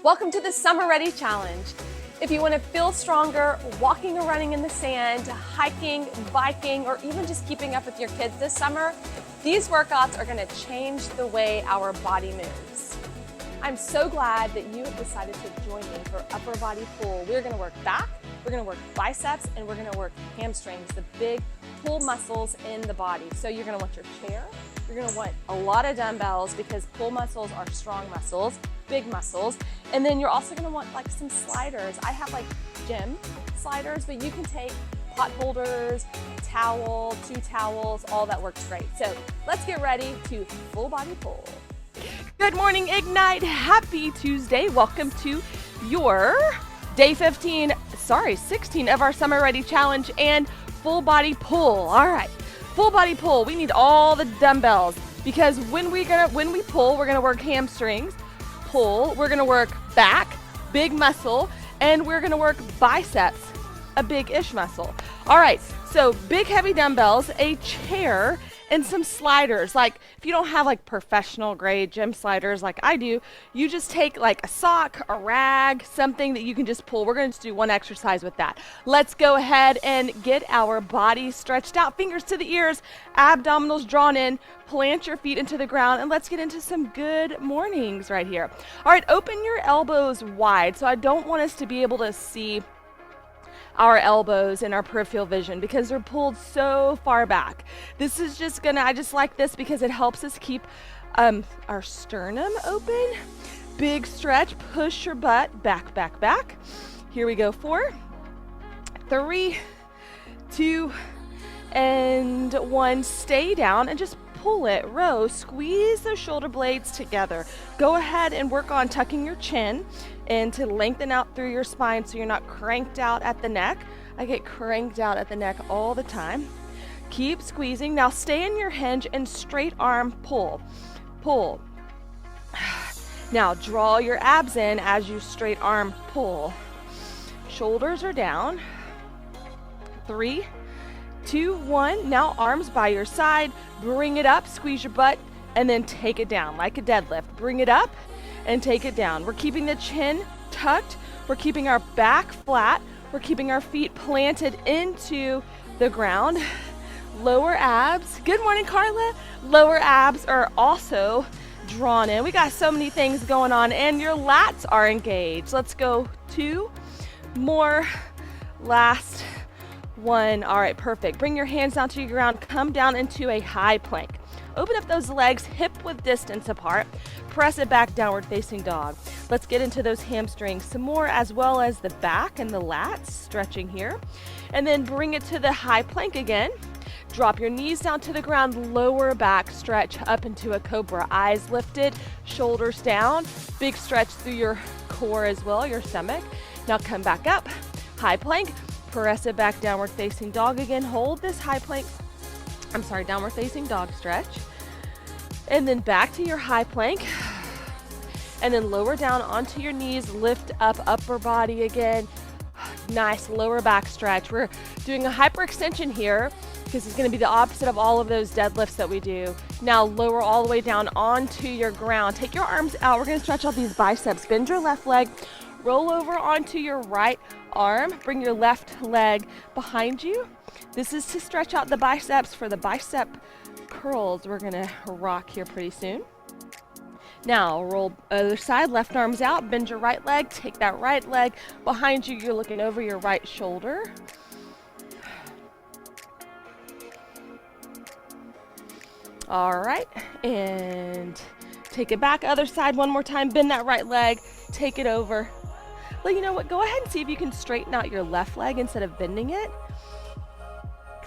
Welcome to the Summer Ready Challenge. If you want to feel stronger, walking or running in the sand, hiking, biking, or even just keeping up with your kids this summer, these workouts are going to change the way our body moves. I'm so glad that you have decided to join me for upper body pull. We're going to work back, we're going to work biceps, and we're going to work hamstrings, the big pull muscles in the body. So you're going to want your chair. You're going to want a lot of dumbbells because pull muscles are strong muscles, big muscles. And then you're also going to want like some sliders. I have like gym sliders, but you can take pot holders, towel, 2 towels, all that works great. So let's get ready to full body pull. Good morning, Ignite. Happy Tuesday. Welcome to your day 16 of our Summer Ready Challenge and full body pull. All right. Full body pull, we need all the dumbbells because when we pull, we're gonna work hamstrings, pull, we're gonna work back, big muscle, and we're gonna work biceps, a big-ish muscle. All right, so big heavy dumbbells, a chair, and some sliders. Like if you don't have like professional grade gym sliders like I do, you just take like a sock, a rag, something that you can just pull. We're going to do one exercise with that. Let's go ahead and get our body stretched out, fingers to the ears, abdominals drawn in, plant your feet into the ground, and let's get into some good mornings right here. All right, open your elbows wide. So I don't want us to be able to see our elbows and our peripheral vision because they're pulled so far back. This is just I just like this because it helps us keep our sternum open. Big stretch, push your butt back, back, back. Here we go, 4, 3, 2, and 1. Stay down and just pull it, row, squeeze those shoulder blades together. Go ahead and work on tucking your chin and to lengthen out through your spine so you're not cranked out at the neck. I get cranked out at the neck all the time. Keep squeezing. Now stay in your hinge and straight arm pull. Pull. Now draw your abs in as you straight arm pull. Shoulders are down. 3, 2, 1. Now arms by your side. Bring it up, squeeze your butt, and then take it down like a deadlift. Bring it up and take it down. We're keeping the chin tucked. We're keeping our back flat. We're keeping our feet planted into the ground. Lower abs. Good morning, Carla. Lower abs are also drawn in. We got so many things going on, and your lats are engaged. Let's go 2 more. Last 1. All right, perfect. Bring your hands down to your ground. Come down into a high plank. Open up those legs hip width distance apart. Press it back, downward facing dog. Let's get into those hamstrings some more, as well as the back and the lats, stretching here. And then bring it to the high plank again. Drop your knees down to the ground, lower back stretch up into a cobra. Eyes lifted, shoulders down. Big stretch through your core as well, your stomach. Now come back up, high plank. Press it back, downward facing dog again. Hold this high plank. Downward facing dog stretch. And then back to your high plank. And then lower down onto your knees, lift up upper body again. Nice lower back stretch. We're doing a hyperextension here because it's going to be the opposite of all of those deadlifts that we do. Now lower all the way down onto your ground. Take your arms out. We're going to stretch out these biceps. Bend your left leg. Roll over onto your right arm. Bring your left leg behind you. This is to stretch out the biceps for the bicep curls we're gonna rock here pretty soon. Now roll other side, left arm's out, bend your right leg, take that right leg behind you. You're looking over your right shoulder. All right, and take it back, other side one more time, bend that right leg, take it over. Well, you know what, go ahead and see if you can straighten out your left leg instead of bending it.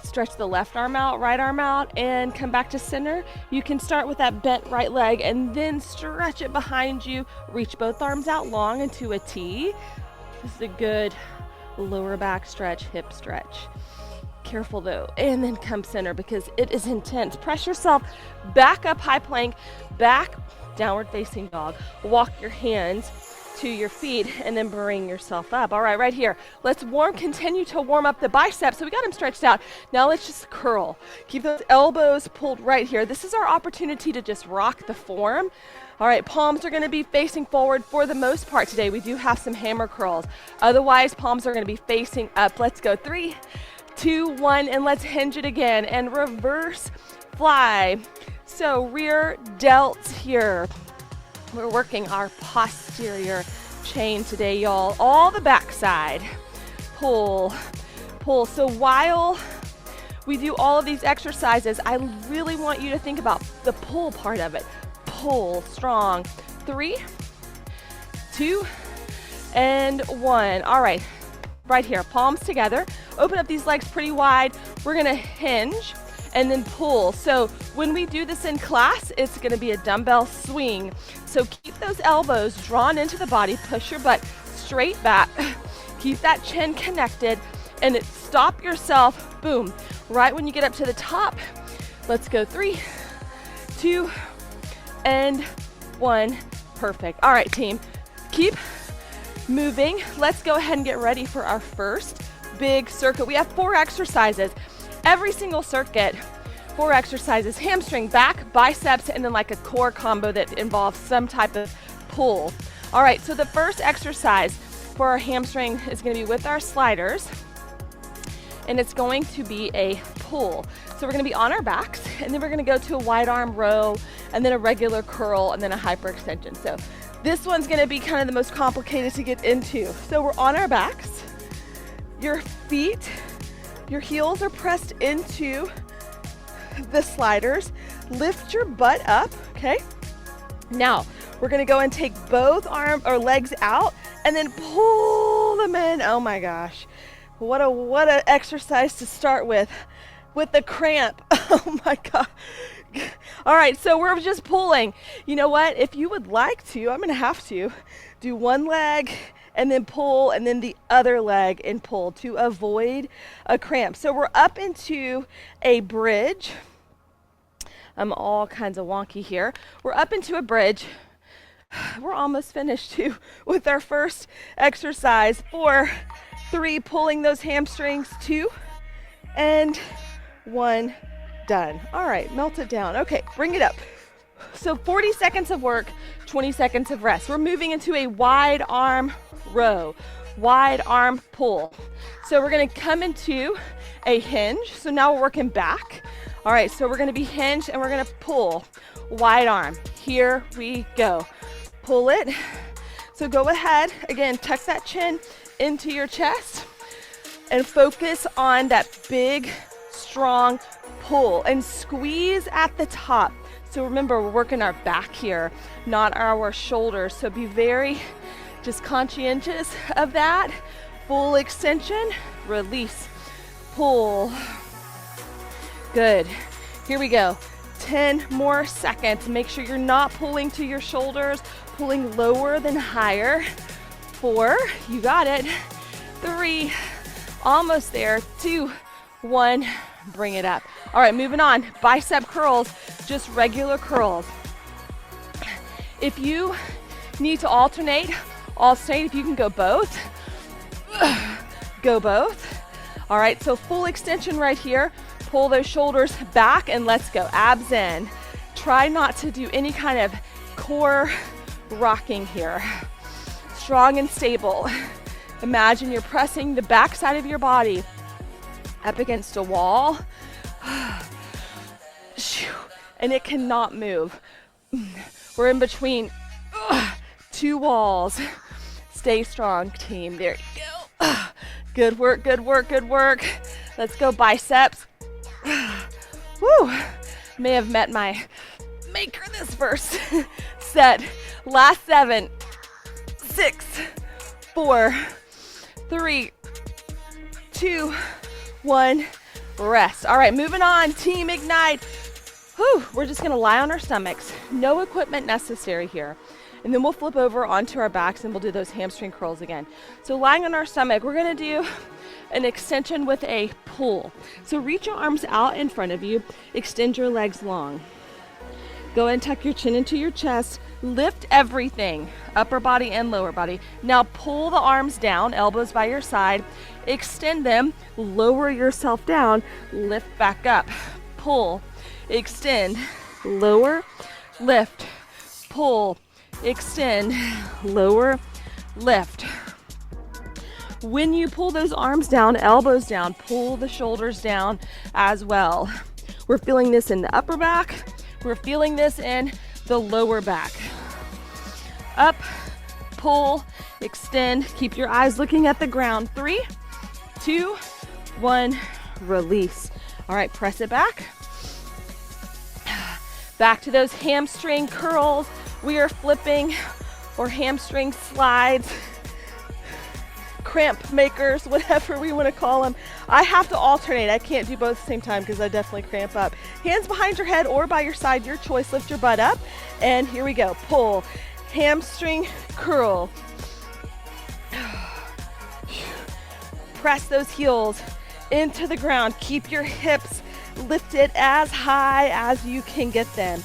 Stretch the left arm out, right arm out, and come back to center. You can start with that bent right leg and then stretch it behind you. Reach both arms out long into a T. This is a good lower back stretch, hip stretch. Careful though, and then come center because it is intense. Press yourself back up, high plank, back, downward facing dog. Walk your hands to your feet and then bring yourself up. All right, right here. Let's continue to warm up the biceps. So we got them stretched out. Now let's just curl. Keep those elbows pulled right here. This is our opportunity to just rock the form. All right, palms are gonna be facing forward for the most part today. We do have some hammer curls. Otherwise, palms are gonna be facing up. Let's go 3, 2, 1, and let's hinge it again and reverse fly. So rear delts here. We're working our posterior chain today, y'all. All the backside. Pull, pull. So while we do all of these exercises, I really want you to think about the pull part of it. Pull strong. 3, 2, and 1. All right, right here, palms together. Open up these legs pretty wide. We're gonna hinge and then pull. So when we do this in class, it's gonna be a dumbbell swing. So keep those elbows drawn into the body, push your butt straight back. Keep that chin connected and stop yourself, boom, right when you get up to the top. Let's go 3, 2, and 1. Perfect. All right, team, keep moving. Let's go ahead and get ready for our first big circuit. We have 4 exercises. Every single circuit, 4 exercises: hamstring, back, biceps, and then like a core combo that involves some type of pull. All right, so the first exercise for our hamstring is gonna be with our sliders, and it's going to be a pull. So we're gonna be on our backs, and then we're gonna go to a wide arm row, and then a regular curl, and then a hyperextension. So this one's gonna be kind of the most complicated to get into. So we're on our backs, your feet, your heels are pressed into the sliders. Lift your butt up, okay? Now, we're gonna go and take both arms or legs out and then pull them in. Oh my gosh. What a exercise to start with the cramp. Oh my God. All right, so we're just pulling. You know what? If you would like to, I'm gonna have to do one leg and then pull, and then the other leg and pull to avoid a cramp. So we're up into a bridge. I'm all kinds of wonky here. We're up into a bridge. We're almost finished too with our first exercise. 4, 3, pulling those hamstrings. 2, and 1, done. All right, melt it down. Okay, bring it up. So 40 seconds of work, 20 seconds of rest. We're moving into a wide arm row, wide arm pull. So we're gonna come into a hinge. So now we're working back. All right, so we're gonna be hinged and we're gonna pull, wide arm. Here we go. Pull it. So go ahead, again, tuck that chin into your chest and focus on that big, strong pull and squeeze at the top. So remember, we're working our back here, not our shoulders. So be very just conscientious of that. Full extension, release, pull. Good. Here we go. 10 more seconds. Make sure you're not pulling to your shoulders, pulling lower than higher. 4, you got it. 3, almost there. 2, 1, bring it up. All right, moving on. Bicep curls, just regular curls. If you need to alternate, if you can go both, go both. All right, so full extension right here. Pull those shoulders back and let's go. Abs in. Try not to do any kind of core rocking here. Strong and stable. Imagine you're pressing the back side of your body up against a wall, and it cannot move. We're in between 2 walls. Stay strong, team. There you go. Good work, good work, good work. Let's go, biceps. Woo! May have met my maker this first set. Last 7, 6, 4, 3, 2, 1, rest. All right, moving on, team ignite. Whew, we're just gonna lie on our stomachs. No equipment necessary here. And then we'll flip over onto our backs and we'll do those hamstring curls again. So lying on our stomach, we're gonna do an extension with a pull. So reach your arms out in front of you, extend your legs long. Go and tuck your chin into your chest, lift everything, upper body and lower body. Now pull the arms down, elbows by your side, extend them, lower yourself down, lift back up, pull, extend, lower, lift, pull, extend, lower, lift. When you pull those arms down, elbows down, pull the shoulders down as well. We're feeling this in the upper back. We're feeling this in the lower back. Up, pull, extend. Keep your eyes looking at the ground. 3, 2, 1, release. All right, press it back. Back to those hamstring curls. We are flipping, or hamstring slides, cramp makers, whatever we want to call them. I have to alternate. I can't do both at the same time because I definitely cramp up. Hands behind your head or by your side, your choice. Lift your butt up. And here we go. Pull, hamstring curl. Press those heels into the ground. Keep your hips lifted as high as you can get them.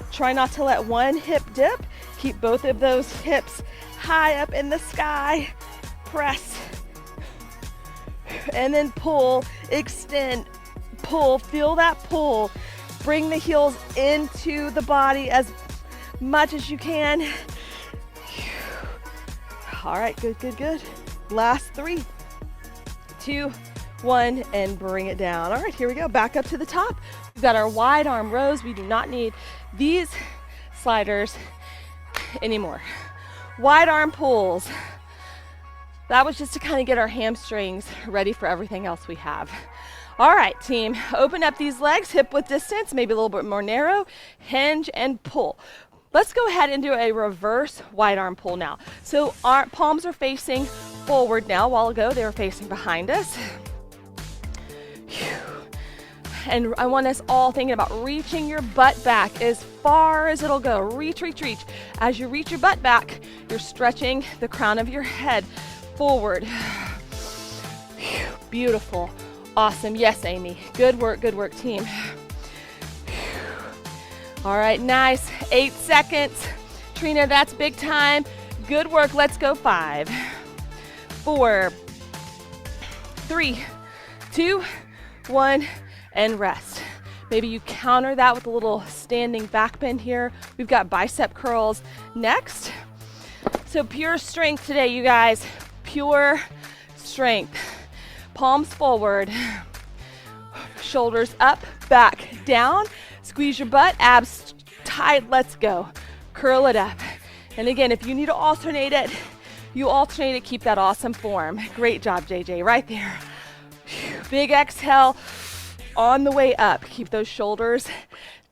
Try not to let one hip dip. Keep both of those hips high up in the sky. Press. And then pull, extend, pull. Feel that pull. Bring the heels into the body as much as you can. All right, good, good, good. Last 3, 2, 1, and bring it down. All right, here we go. Back up to the top. We've got our wide arm rows. We do not need these sliders anymore. Wide arm pulls. That was just to kind of get our hamstrings ready for everything else we have. All right, team, open up these legs, hip width distance, maybe a little bit more narrow, hinge and pull. Let's go ahead and do a reverse wide arm pull now. So our palms are facing forward now. A while ago, they were facing behind us. And I want us all thinking about reaching your butt back as far as it'll go. Reach, reach, reach. As you reach your butt back, you're stretching the crown of your head forward. Beautiful. Awesome. Yes, Amy. Good work, team. All right, nice. 8 seconds. Trina, that's big time. Good work. Let's go. 5, 4, 3, 2, 1, and rest. Maybe you counter that with a little standing back bend here. We've got bicep curls next. So pure strength today, you guys. Pure strength. Palms forward. Shoulders up, back, down. Squeeze your butt, abs tight. Let's go. Curl it up. And again, if you need to alternate it, you alternate it. Keep that awesome form. Great job, JJ. Right there. Big exhale. On the way up, keep those shoulders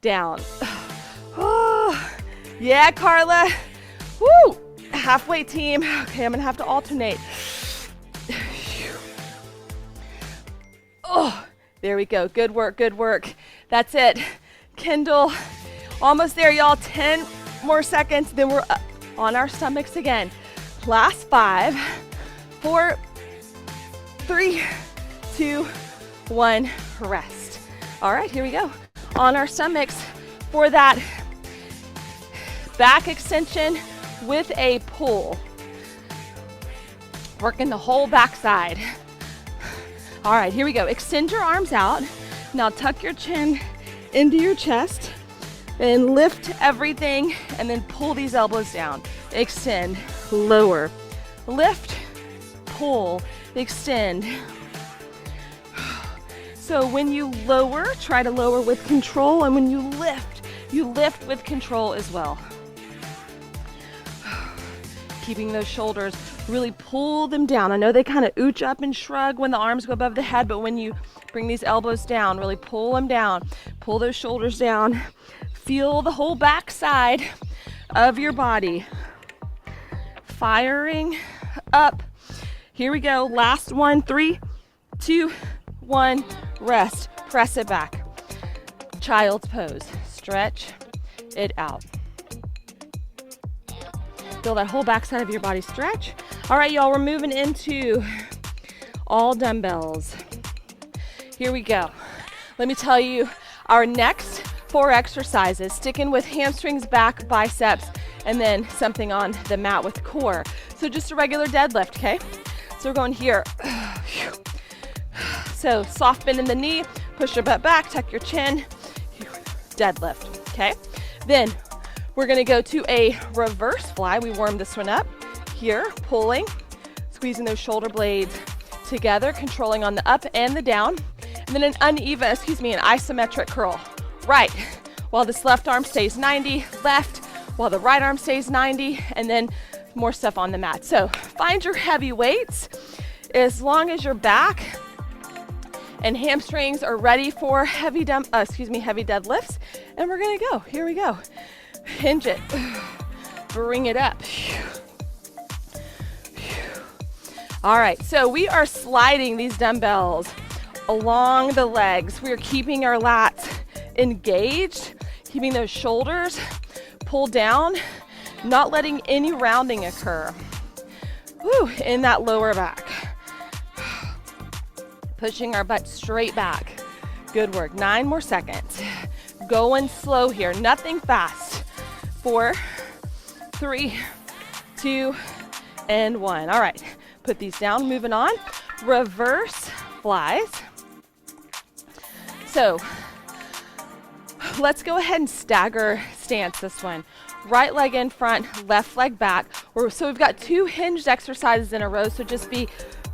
down. Oh, yeah, Carla. Woo! Halfway, team. Okay, I'm gonna have to alternate. Oh, there we go. Good work, good work. That's it. Kendall, almost there, y'all. 10 more seconds, then we're up on our stomachs again. Last 5, 4, 3, 2, 1, rest. All right, here we go. On our stomachs for that back extension with a pull. Working the whole back side. All right, here we go. Extend your arms out. Now tuck your chin into your chest and lift everything and then pull these elbows down. Extend, lower, lift, pull, extend. So when you lower, try to lower with control, and when you lift with control as well. Keeping those shoulders, really pull them down. I know they kind of ooch up and shrug when the arms go above the head, but when you bring these elbows down, really pull them down. Pull those shoulders down. Feel the whole back side of your body. Firing up. Here we go. Last one. 3, 2, 1. Rest. Press it back. Child's pose. Stretch it out. Feel that whole back side of your body stretch. All right, y'all, we're moving into all dumbbells. Here we go. Let me tell you our next 4 exercises, sticking with hamstrings, back, biceps, and then something on the mat with core. So just a regular deadlift, okay? So we're going here. So soft bend in the knee, push your butt back, tuck your chin, deadlift, okay? Then We're gonna go to a reverse fly. We warm this one up. Here, pulling, squeezing those shoulder blades together, controlling on the up and the down. And then an isometric curl. Right, while this left arm stays 90, left, while the right arm stays 90, and then more stuff on the mat. So find your heavy weights. As long as your back and hamstrings are ready for heavy deadlifts, and we're gonna go. Here we go. Hinge it. Bring it up. All right, so we are sliding these dumbbells along the legs. We are keeping our lats engaged, keeping those shoulders pulled down, not letting any rounding occur. Woo, in that lower back. Pushing our butt straight back. Good work. 9 more seconds. Going slow here, nothing fast. 4, 3, 2, and 1. All right, put these down, moving on. Reverse flies. So let's go ahead and stagger stance this one. Right leg in front, left leg back. So we've got 2 hinged exercises in a row, so just be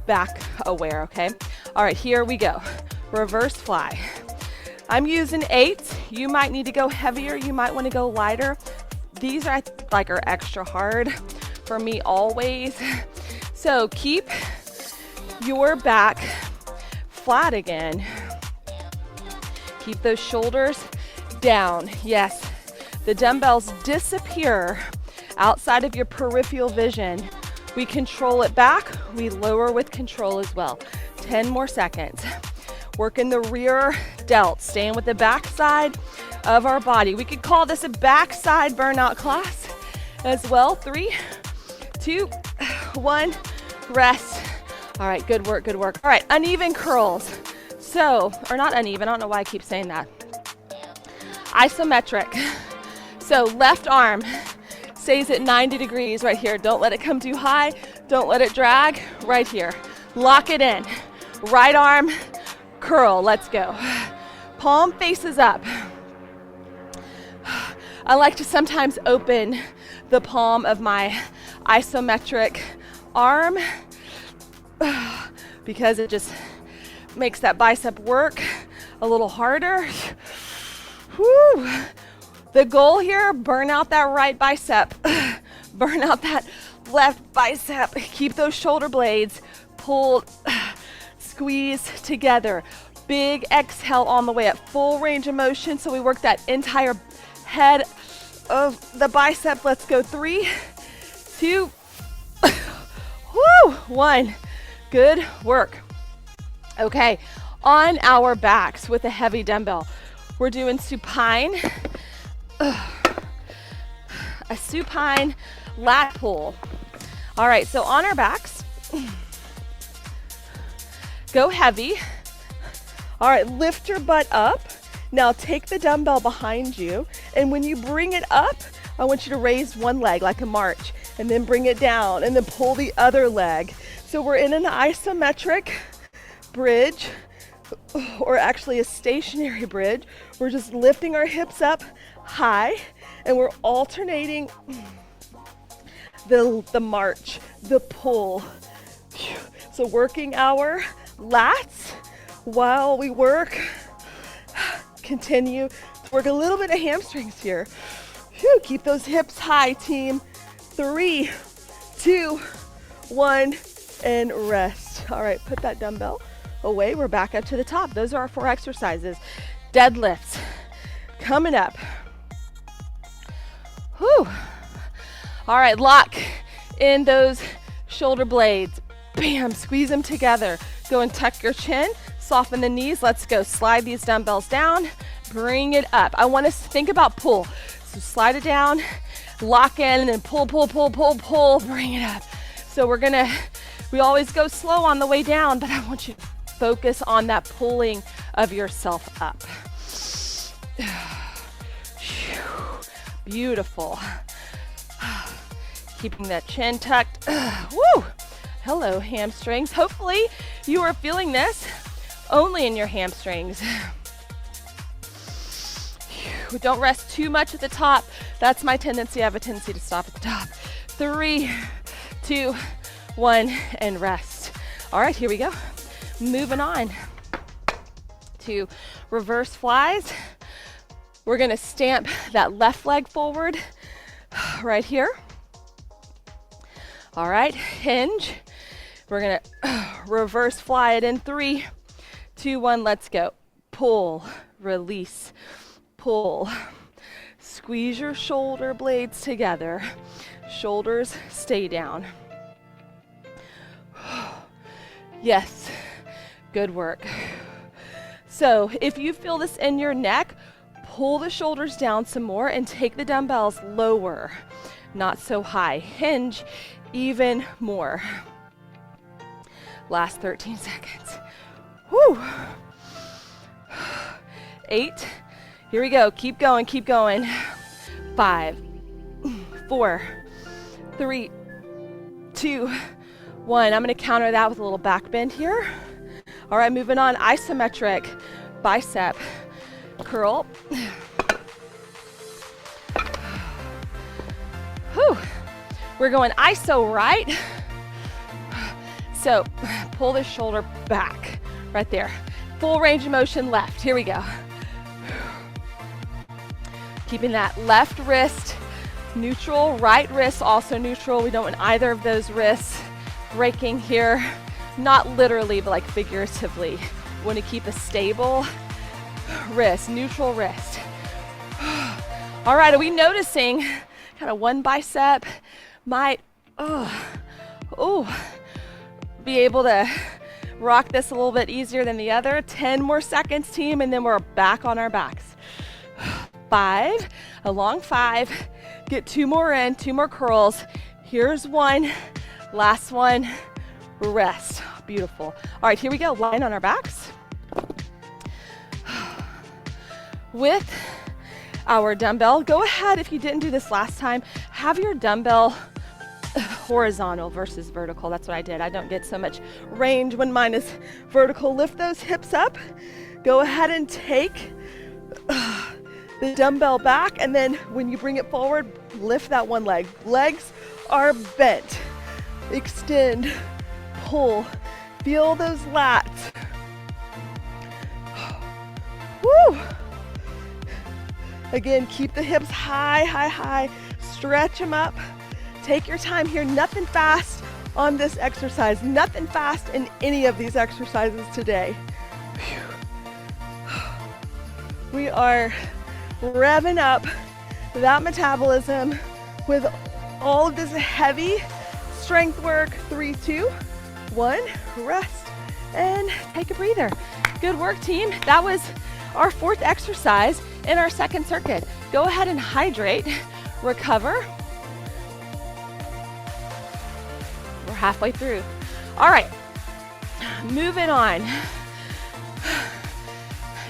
back aware, okay? All right, here we go. Reverse fly. I'm using 8. You might need to go heavier. You might want to go lighter. These are extra hard for me always. So keep your back flat again. Keep those shoulders down. Yes, the dumbbells disappear outside of your peripheral vision. We control it back, we lower with control as well. 10 more seconds. Working the rear delt, staying with the back side of our body. We could call this a backside burnout class as well. 3, 2, 1, rest. All right, good work, good work. All right, uneven curls. So, or not uneven, I don't know why I keep saying that. Isometric. So left arm stays at 90 degrees right here. Don't let it come too high. Don't let it drag. Right here. Lock it in. Right arm, curl. Let's go. Palm faces up. I like to sometimes open the palm of my isometric arm because it just makes that bicep work a little harder. Whew. The goal here, burn out that right bicep, burn out that left bicep, keep those shoulder blades pulled, squeeze together. Big exhale on the way up, full range of motion, so we work that entire head of the bicep. Let's go. 3, 2, 1. Good work. Okay, on our backs with a heavy dumbbell, we're doing supine, a supine lat pull. All right, so on our backs, go heavy. All right, lift your butt up. Now take the dumbbell behind you, and when you bring it up, I want you to raise one leg like a march, and then bring it down, and then pull the other leg. So we're in an isometric bridge, or actually a stationary bridge. We're just lifting our hips up high, and we're alternating the march, the pull. So working our lats while we work. Continue to work a little bit of hamstrings here. Keep those hips high, team. 3, 2, 1, and rest. All right, put that dumbbell away. We're back up to the top. Those are our 4 exercises. Deadlifts coming up. Whew. All right, lock in those shoulder blades. Bam, squeeze them together. Go and tuck your chin, soften the knees. Let's go. Slide these dumbbells down, bring it up. I want us to think about pull. So slide it down, lock in, and then pull, pull, pull, pull, pull, bring it up. So we always go slow on the way down, but I want you to focus on that pulling of yourself up. Beautiful. Keeping that chin tucked. Woo! Hello, hamstrings. Hopefully you are feeling this only in your hamstrings. Don't rest too much at the top That's my tendency. I have a tendency to stop at the top. 3, 2, 1, and rest. All right, here we go. Moving on to reverse flies. We're gonna stamp that left leg forward right here. All right, hinge. We're gonna reverse fly it in 3, 2, 1, let's go. Pull, release, pull. Squeeze your shoulder blades together. Shoulders stay down. Yes, good work. So if you feel this in your neck, pull the shoulders down some more and take the dumbbells lower, not so high. Hinge even more. Last 13 seconds. Whew. 8. Here we go. Keep going, keep going. 5, 4, 3, 2, 1. I'm going to counter that with a little back bend here. All right, moving on. Isometric bicep curl. Whew. We're going iso right. So pull the shoulder back right there. Full range of motion left. Here we go. Keeping that left wrist neutral, right wrist also neutral. We don't want either of those wrists breaking here. Not literally, but like figuratively. We want to keep a stable wrist, neutral wrist. All right, are we noticing kind of one bicep might be able to rock this a little bit easier than the other? 10 more seconds, team, and then we're back on our backs. 5, a long 5, get 2 more in, 2 more curls. Here's 1, last one, rest. Beautiful. All right, here we go, lying on our backs. With our dumbbell, go ahead, if you didn't do this last time, have your dumbbell horizontal versus vertical. That's what I did. I don't get so much range when mine is vertical. Lift those hips up. Go ahead and take the dumbbell back, and then when you bring it forward, lift that one leg. Legs are bent. Extend, pull, feel those lats. Woo! Again, keep the hips high, high, high. Stretch them up. Take your time here. Nothing fast on this exercise. Nothing fast in any of these exercises today. We are revving up that metabolism with all of this heavy strength work. 3, 2, 1, rest and take a breather. Good work, team. That was our 4th exercise in our 2nd circuit. Go ahead and hydrate, recover. We're halfway through. All right, moving on.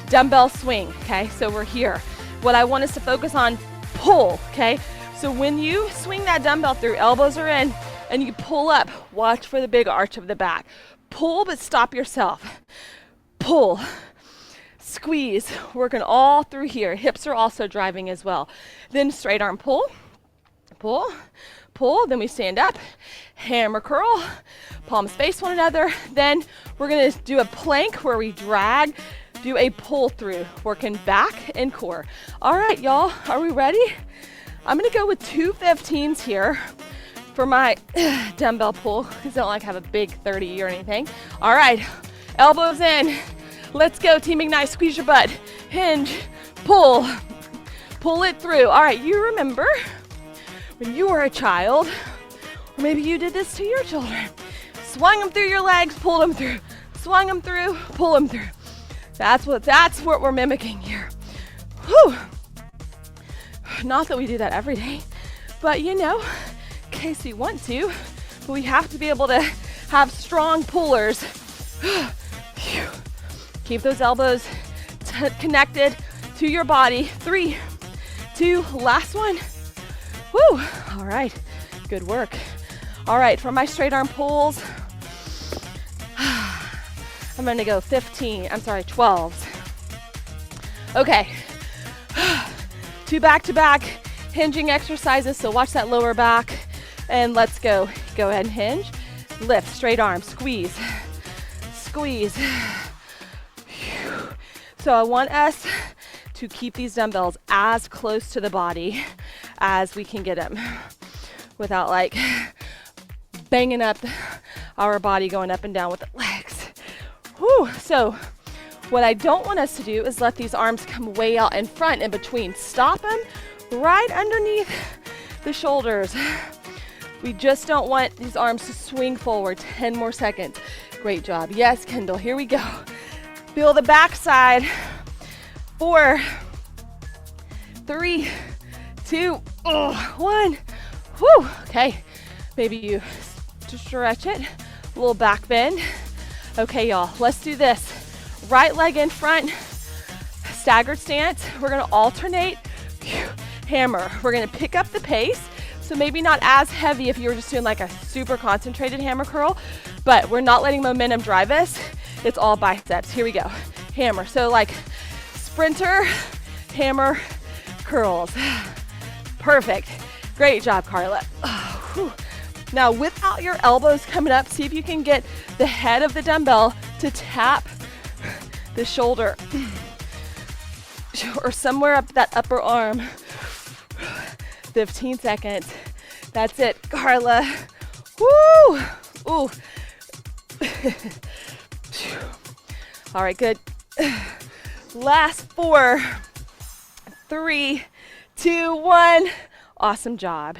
Dumbbell swing, okay? So we're here. What I want us to focus on, pull, okay? So when you swing that dumbbell through, elbows are in, and you pull up, watch for the big arch of the back. Pull, but stop yourself. Pull, squeeze, working all through here. Hips are also driving as well. Then straight arm pull, pull, pull, then we stand up, hammer curl, palms face one another. Then we're gonna do a plank where we drag, do a pull through, working back and core. All right, y'all, are we ready? I'm gonna go with 2 15s here for my dumbbell pull, because I don't like have a big 30 or anything. All right, elbows in. Let's go, Team Ignite, squeeze your butt. Hinge, pull, pull it through. All right, you remember when you were a child, or maybe you did this to your children. Swung them through your legs, pulled them through. Swung them through, pull them through. That's what we're mimicking here. Whew. Not that we do that every day, but you know, in case we want to, but we have to be able to have strong pullers. Keep those elbows connected to your body. 3, 2, last one. Woo! All right, good work. All right, for my straight arm pulls, I'm gonna go 12s. Okay, 2 back to back. hinging exercises, so watch that lower back. And let's go. Go ahead and hinge. Lift, straight arm, squeeze, squeeze. So I want us to keep these dumbbells as close to the body as we can get them without like banging up our body going up and down with the legs. Whew. So what I don't want us to do is let these arms come way out in front in between. Stop them right underneath the shoulders. We just don't want these arms to swing forward. 10 more seconds. Great job. Yes, Kendall, here we go. Feel the backside. 4, 3, 2, 1. Whew. Okay, maybe you stretch it. A little back bend. Okay, y'all, let's do this. Right leg in front, staggered stance. We're gonna alternate, hammer. We're gonna pick up the pace. So maybe not as heavy if you were just doing like a super concentrated hammer curl, but we're not letting momentum drive us. It's all biceps. Here we go. Hammer. So like sprinter, hammer, curls. Perfect. Great job, Carla. Now without your elbows coming up, see if you can get the head of the dumbbell to tap the shoulder or somewhere up that upper arm. 15 seconds. That's it, Carla. Woo! Ooh. All right, good. Last 4, 3, 2, 1. Awesome job,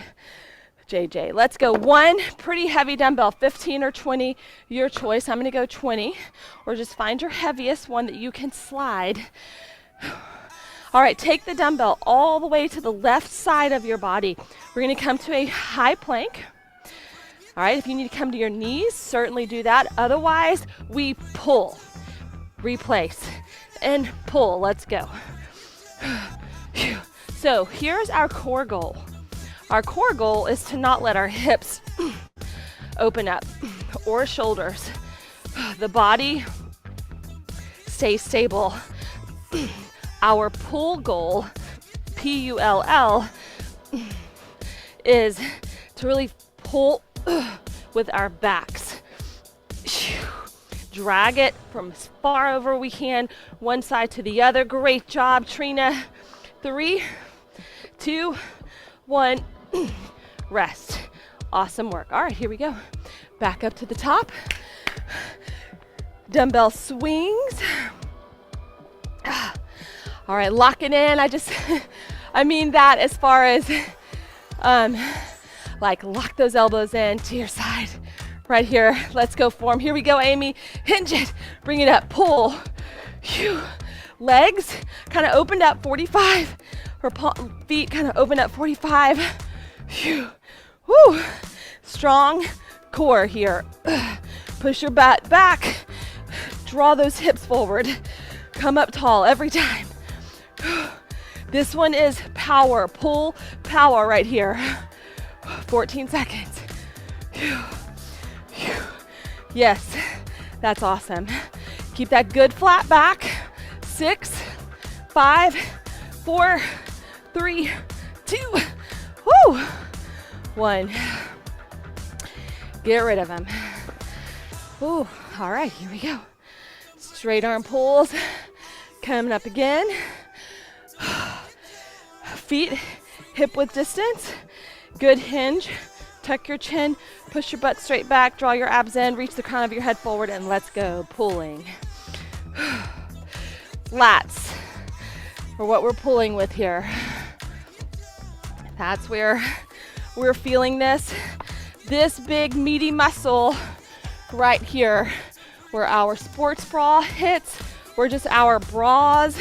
JJ. Let's go. One pretty heavy dumbbell, 15 or 20, your choice. I'm gonna go 20, or just find your heaviest one that you can slide. All right, take the dumbbell all the way to the left side of your body. We're gonna come to a high plank. All right, if you need to come to your knees, certainly do that. Otherwise, we pull, replace, and pull. Let's go. So here's our core goal. Our core goal is to not let our hips open up or shoulders. The body stays stable. Our pull goal, P-U-L-L, is to really pull with our backs. Drag it from as far over we can, one side to the other. Great job, Trina. 3, 2, 1, rest. Awesome work. All right, here we go. Back up to the top. Dumbbell swings. All right, lock it in. I mean that as far as like lock those elbows in to your side. Right here, let's go form. Here we go, Amy. Hinge it, bring it up, pull. Phew. Legs kind of opened up 45. Her feet kind of opened up 45. Phew. Woo. Strong core here. Push your butt back. Draw those hips forward. Come up tall every time. This one is power, pull, power right here. 14 seconds. Yes, that's awesome. Keep that good flat back. 6, 5, 4, 3, 2, woo, 1. Get rid of them. Ooh, all right, here we go. Straight arm pulls, coming up again. Feet hip width distance. Good hinge. Tuck your chin, push your butt straight back, draw your abs in, reach the crown of your head forward, and let's go. Pulling. Lats are what we're pulling with here. That's where we're feeling this big meaty muscle right here, where our sports bra hits, where just our bras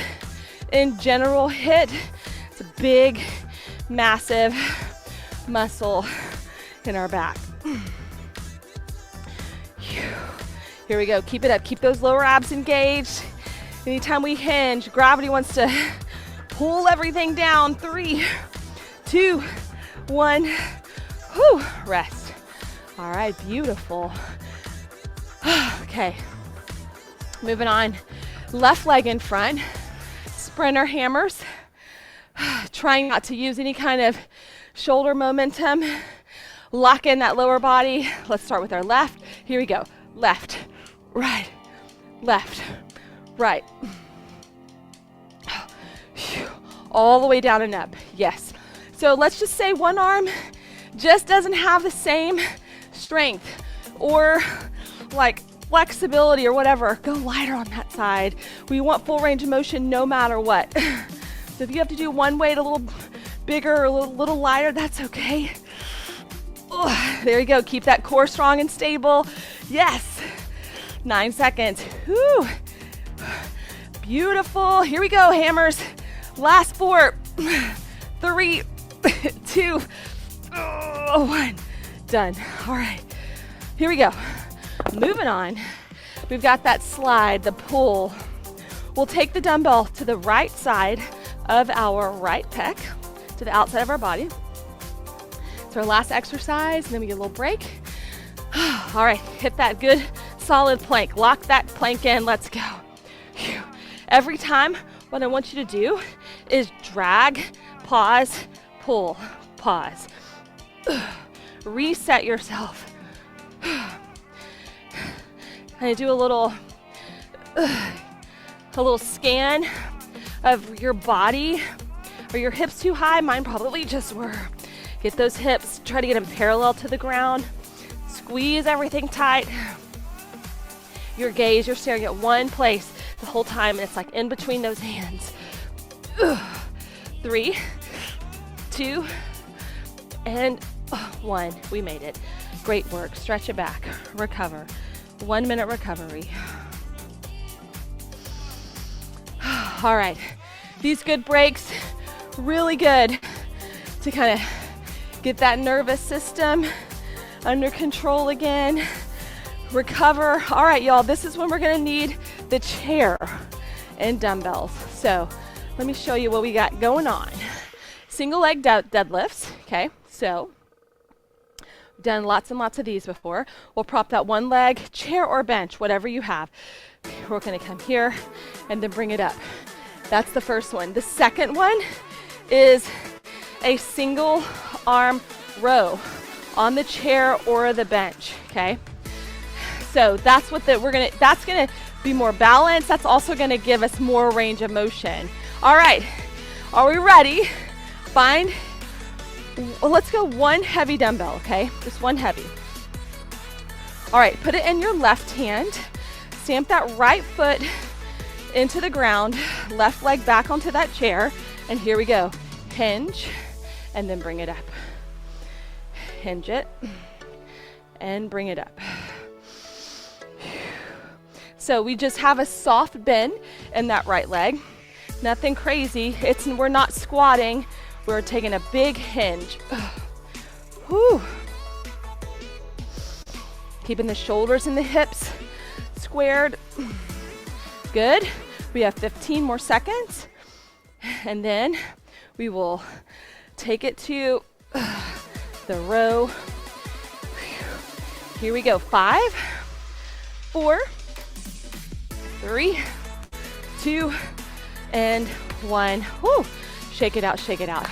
in general hit. It's a big, massive muscle in our back. Here we go. Keep it up. Keep those lower abs engaged. Anytime we hinge, gravity wants to pull everything down. 3, 2, 1. Whew. Rest. All right. Beautiful. Okay. Moving on. Left leg in front. Sprinter hammers. trying not to use any kind of shoulder momentum. Lock in that lower body. Let's start with our left. Here we go. Left, right, left, right. All the way down and up. Yes. So let's just say one arm just doesn't have the same strength or like flexibility or whatever. Go lighter on that side. We want full range of motion no matter what. So if you have to do one weight a little bigger or a little lighter, that's okay. There you go. Keep that core strong and stable. Yes. 9 seconds. Whew. Beautiful. Here we go, hammers. Last 4, 3, 2, 1. Done. All right. Here we go. Moving on. We've got that slide, the pull. We'll take the dumbbell to the right side of our right pec, to the outside of our body. It's our last exercise, and then we get a little break. All right, hit that good solid plank. Lock that plank in, let's go. Whew. Every time, what I want you to do is drag, pause, pull, pause. Reset yourself. And do a little scan of your body. Are your hips too high? Mine probably just were. Get those hips, try to get them parallel to the ground. Squeeze everything tight. Your gaze, you're staring at one place the whole time, and it's like in between those hands. 3, 2, and 1. We made it. Great work. Stretch it back. Recover. 1 minute recovery. All right. These good breaks, really good to kind of get that nervous system under control again. Recover. All right, y'all, this is when we're gonna need the chair and dumbbells. So let me show you what we got going on. Single leg deadlifts, okay? So we've done lots and lots of these before. We'll prop that one leg, chair or bench, whatever you have. We're gonna come here and then bring it up. That's the first one. The second one is a single arm row on the chair or the bench, okay? So that's what that's gonna be more balanced. That's also gonna give us more range of motion. All right, are we ready? Let's go one heavy dumbbell, okay? Just one heavy. All right, put it in your left hand. Stamp that right foot into the ground, left leg back onto that chair, and here we go. Hinge, and then bring it up. Hinge it, and bring it up. So we just have a soft bend in that right leg. Nothing crazy. We're not squatting. We're taking a big hinge. Whew. Keeping the shoulders and the hips squared. Good. We have 15 more seconds. And then we will take it to the row. Here we go. 5, 4, 3, 2, and 1. Woo. Shake it out, shake it out.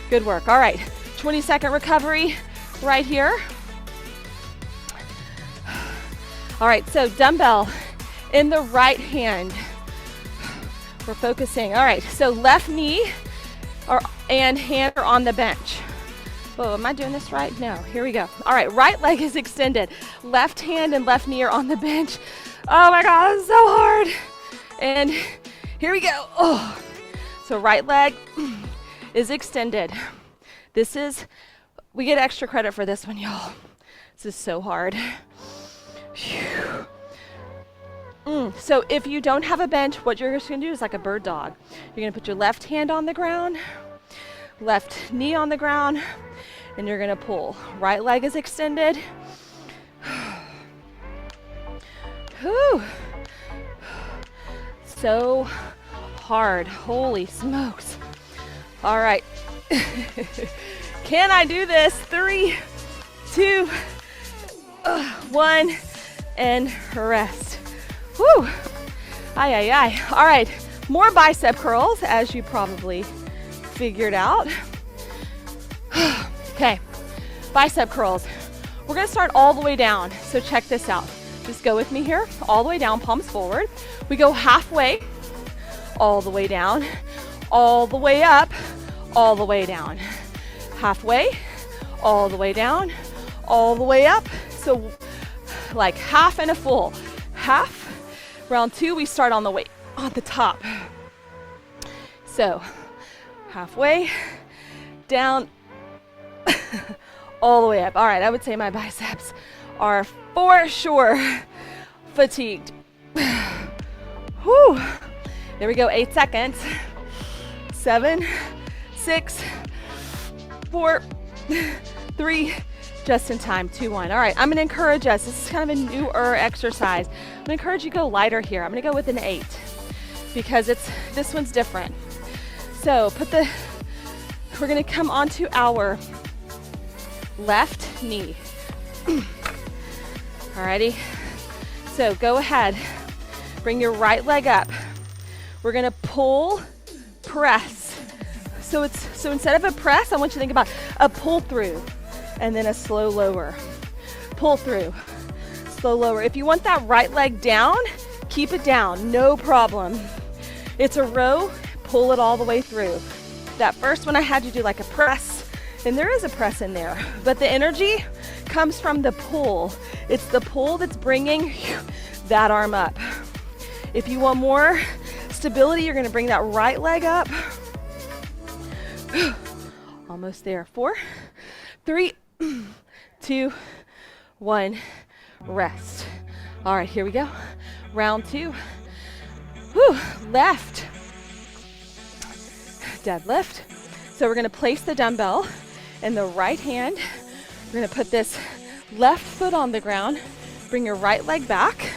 Good work. All right, 20-second recovery right here. All right, so dumbbell in the right hand. We're focusing. All right, so left knee and hand are on the bench. Whoa, am I doing this right? No, here we go. All right, right leg is extended. Left hand and left knee are on the bench. Oh my God, it's so hard. And here we go. Oh, so right leg is extended. We get extra credit for this one, y'all. This is so hard. Phew. So if you don't have a bench, what you're just gonna do is like a bird dog. You're gonna put your left hand on the ground, left knee on the ground, and you're gonna pull. Right leg is extended. Whew. So hard, holy smokes. All right, can I do this? 3, 2, 1, and rest. Whew, aye, aye, aye. All right, more bicep curls, as you probably figured out. Okay, bicep curls. We're gonna start all the way down, so check this out. Just go with me here, all the way down, palms forward. We go halfway, all the way down, all the way up, all the way down. Halfway, all the way down, all the way up. So like half and a full. Half. Round two, we start on the way, on the top. So halfway, down, all the way up. All right, I would say my biceps are for sure fatigued. Whew. There we go, 8 seconds. 7, 6, 4, 3, just in time, 2, 1. All right, I'm gonna encourage us, this is kind of a newer exercise. I'm gonna encourage you to go lighter here. I'm gonna go with an 8 because this one's different. So we're gonna come onto our left knee. Alrighty, so go ahead, bring your right leg up. We're gonna pull, press. So instead of a press, I want you to think about a pull through and then a slow lower. Pull through, slow lower. If you want that right leg down, keep it down, no problem. It's a row, pull it all the way through. That first one I had you do like a press, and there is a press in there, but the energy comes from the pull. It's the pull that's bringing that arm up. If you want more stability, you're gonna bring that right leg up. Almost there. 4, 3, 2, 1, rest. All right, here we go. Round 2. Whew. Left deadlift. So we're gonna place the dumbbell in the right hand. We're gonna put this left foot on the ground. Bring your right leg back.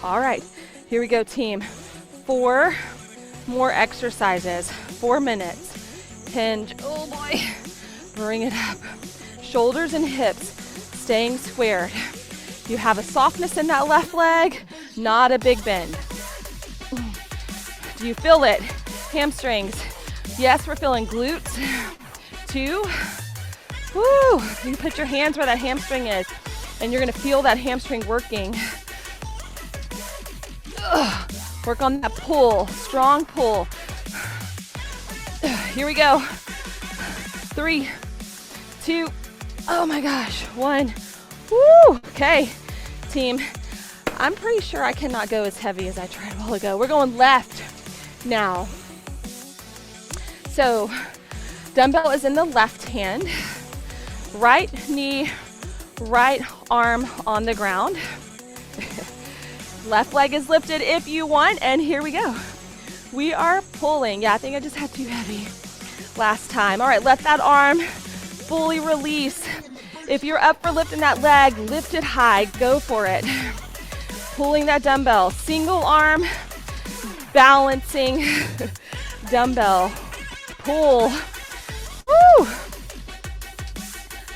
All right, here we go, team. 4 more exercises, 4 minutes. Hinge, oh boy, bring it up. Shoulders and hips staying squared. You have a softness in that left leg, not a big bend. Do you feel it? Hamstrings. Yes, we're feeling glutes. 2. Woo! You can put your hands where that hamstring is, and you're gonna feel that hamstring working. Work on that pull, strong pull. Here we go. 3, 2, oh my gosh, 1. Woo! Okay, team. I'm pretty sure I cannot go as heavy as I tried a while ago. We're going left now. So, dumbbell is in the left hand. Right knee, right arm on the ground. Left leg is lifted if you want, and here we go. We are pulling. Yeah, I think I just had too heavy last time. All right, let that arm fully release. If you're up for lifting that leg, lift it high, go for it. Pulling that dumbbell, single arm, balancing dumbbell, pull. Woo!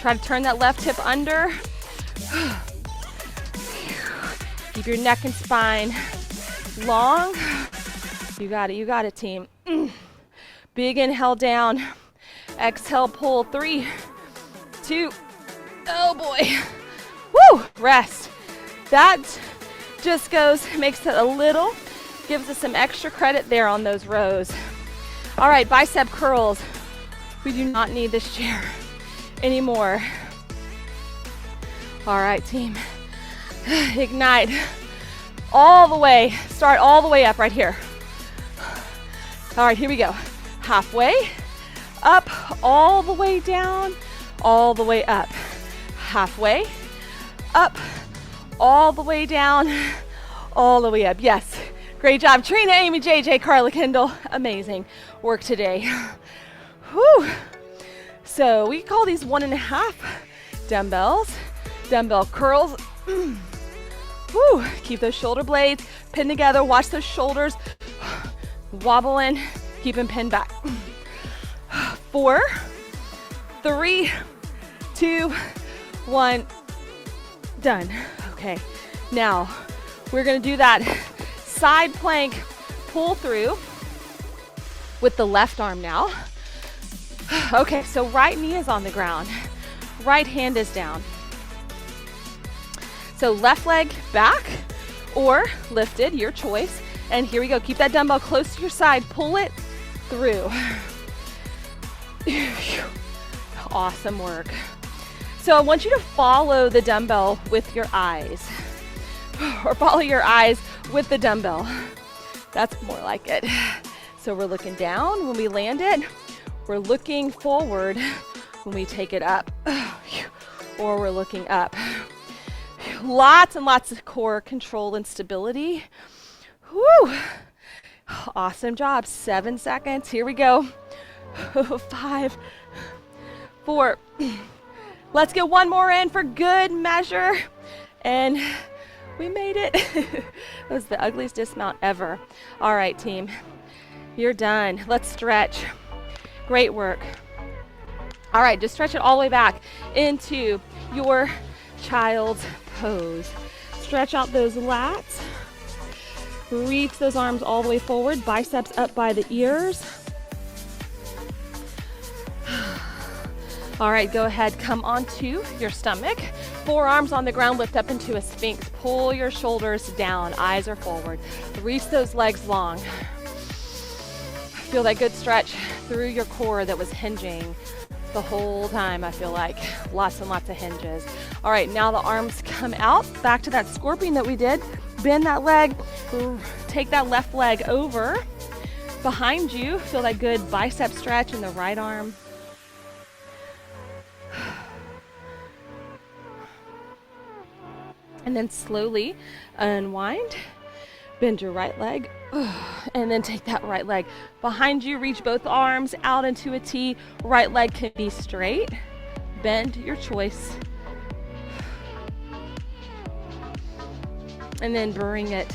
Try to turn that left hip under. Keep your neck and spine long. You got it, team. Big inhale down. Exhale, pull. 3, 2, oh boy. Woo! Rest. That just makes it a little, gives us some extra credit there on those rows. All right, bicep curls. We do not need this chair anymore. All right, team. Ignite. All the way. Start all the way up right here. All right, here we go. Halfway. Up, all the way down, all the way up. Halfway. Up, all the way down, all the way up. Yes, great job. Trina, Amy, JJ, Carla, Kendall. Amazing work today. Whew. So we call these 1.5 dumbbells. Dumbbell curls. Whew. Keep those shoulder blades pinned together. Watch those shoulders wobble in. Keep them pinned back. 4, 3, 2, 1. Done. Okay. Now we're going to do that side plank pull through. with the left arm now. Okay, so right knee is on the ground. Right hand is down. So left leg back or lifted, your choice. And here we go. Keep that dumbbell close to your side. Pull it through. Awesome work. So I want you to follow the dumbbell with your eyes, or follow your eyes with the dumbbell. That's more like it. So we're looking down when we land it. We're looking forward when we take it up, or we're looking up. Lots and lots of core control and stability. Woo! Awesome job. 7 seconds. Here we go. 5, 4. Let's get one more in for good measure. And we made it. That was the ugliest dismount ever. All right, team. You're done. Let's stretch. Great work. All right, just stretch it all the way back into your child's pose. Stretch out those lats. Reach those arms all the way forward, biceps up by the ears. All right, go ahead, come onto your stomach. Forearms on the ground, lift up into a sphinx. Pull your shoulders down, eyes are forward. Reach those legs long. Feel that good stretch through your core that was hinging the whole time, I feel like. Lots and lots of hinges. All right, now the arms come out, back to that scorpion that we did. Bend that leg, take that left leg over behind you. Feel that good bicep stretch in the right arm. And then slowly unwind, bend your right leg, and then take that right leg behind you. Reach both arms out into a T. Right leg can be straight. Bend, your choice. And then bring it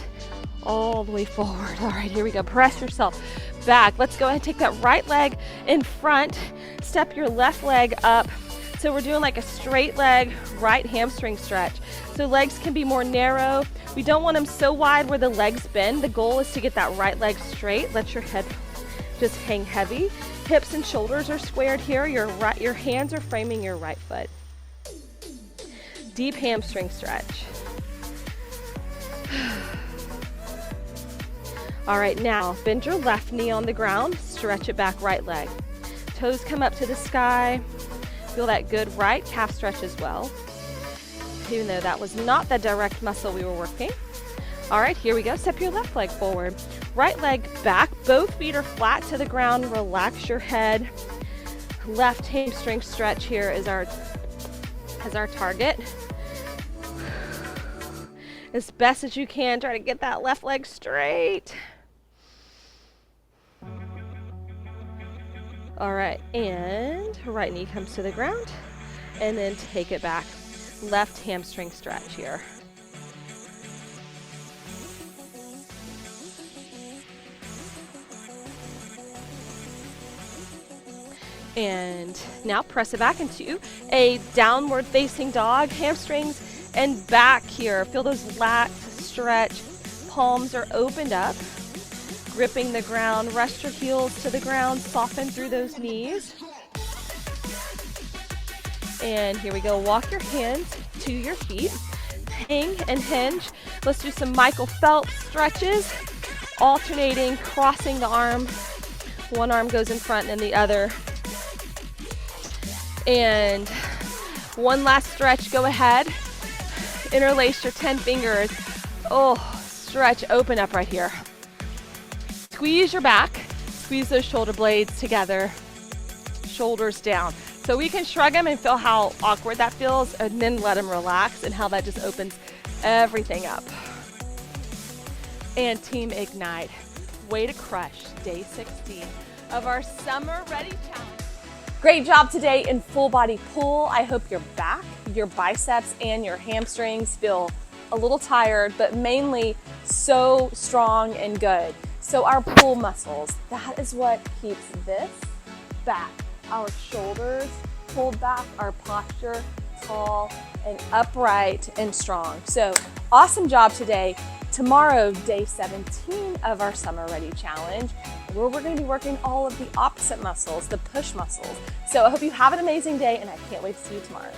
all the way forward. All right, here we go. Press yourself back. Let's go ahead and take that right leg in front. Step your left leg up. So we're doing like a straight leg, right hamstring stretch. So legs can be more narrow. We don't want them so wide where the legs bend. The goal is to get that right leg straight. Let your head just hang heavy. Hips and shoulders are squared here. Your hands are framing your right foot. Deep hamstring stretch. All right, now bend your left knee on the ground, stretch it back, right leg. Toes come up to the sky. Feel that good right calf stretch as well, even though that was not the direct muscle we were working. All right, here we go. Step your left leg forward. Right leg back. Both feet are flat to the ground. Relax your head. Left hamstring stretch here is our target. As best as you can, try to get that left leg straight. All right, and right knee comes to the ground, and then take it back. Left hamstring stretch here. And now press it back into a downward facing dog, hamstrings and back here. Feel those lats stretch. Palms are opened up, gripping the ground. Rest your heels to the ground, soften through those knees. And here we go. Walk your hands to your feet. Hang and hinge. Let's do some Michael Phelps stretches, alternating, crossing the arm. One arm goes in front and the other. And one last stretch. Go ahead. Interlace your 10 fingers. Oh, stretch, open up right here. Squeeze your back. Squeeze those shoulder blades together. Shoulders down. So we can shrug them and feel how awkward that feels, and then let them relax and how that just opens everything up. And Team Ignite. Way to crush day 16 of our Summer Ready Challenge. Great job today in full body pull. I hope your back, your biceps, and your hamstrings feel a little tired, but mainly so strong and good. So our pull muscles, that is what keeps this back, our shoulders pulled back, our posture tall and upright and strong. So awesome job today. Tomorrow, day 17 of our Summer Ready Challenge, where we're gonna be working all of the opposite muscles, the push muscles. So I hope you have an amazing day, and I can't wait to see you tomorrow.